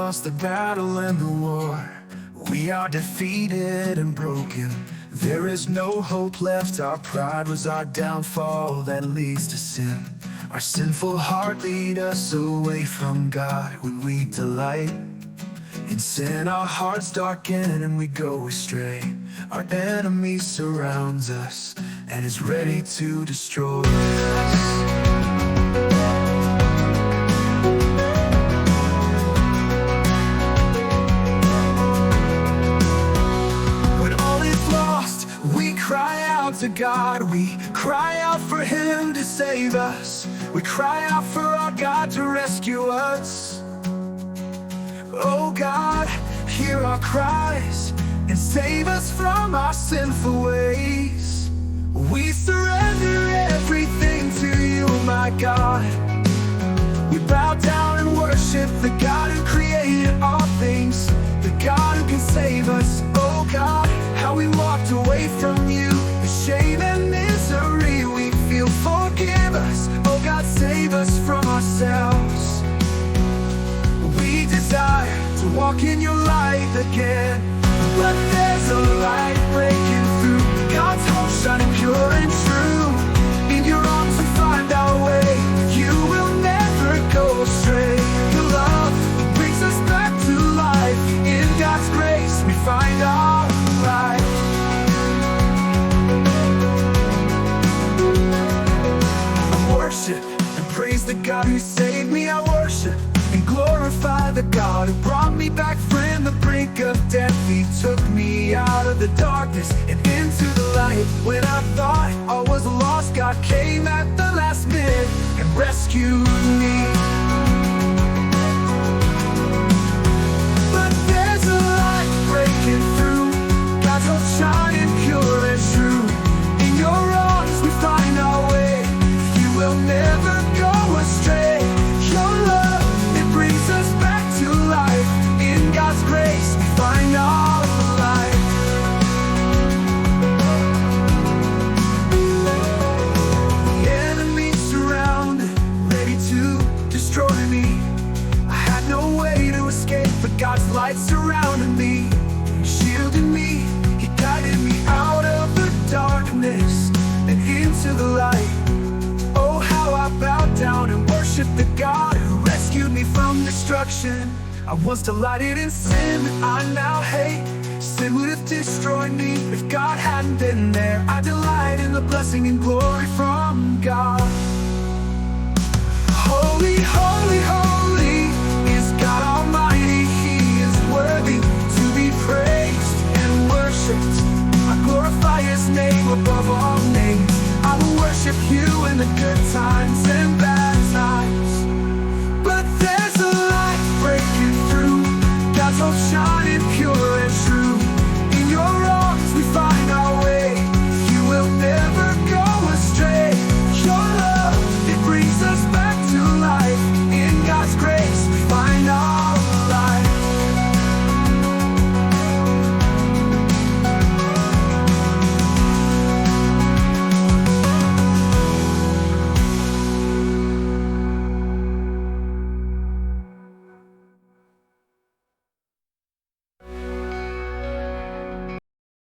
lost the battle and the war. We are defeated and broken. There is no hope left. Our pride was our downfall that leads to sin. Our sinful heart lead us away from God. When we delight in sin, our hearts darken and we go astray. Our enemy surrounds us and is ready to destroy us. To God, we cry out for Him to save us. We cry out for our God to rescue us. Oh God, hear our cries and save us from our sinful ways. We surrender everything to you, my God. We bow down and worship the God who created all things, the God who can save us. Oh God, how we walked away from you, shame and misery we feel. Forgive us, oh God, save us from ourselves. We desire to walk in your light again, but there's a light breaking through. God's hope shining pure and true. In your arms we find our way. You will never go astray. The love brings us back to life. In God's grace we find our life. And praise the God who saved me. I worship and glorify the God who brought me back from the brink of death. He took me out of the darkness and into the light. When I thought I was lost, God came at the last minute and rescued me. But there's a light breaking through. God's hope shining pure and true. In your arms we find our way. We'll never go astray. Your love, it brings us back to life. In God's grace we find our life. The enemy surrounded, ready to destroy me. I had no way to escape, but God's light surrounded me, shielded me. He guided me out of the darkness and into the light. Oh, how I bowed down and worshiped the God who rescued me from destruction. I once delighted in sin that I now hate. Sin would have destroyed me if God hadn't been there. I delight in the blessing and glory from God. Holy, holy, holy is God Almighty. He is worthy to be praised and worshipped. I glorify His name above all names. I will worship you in the good times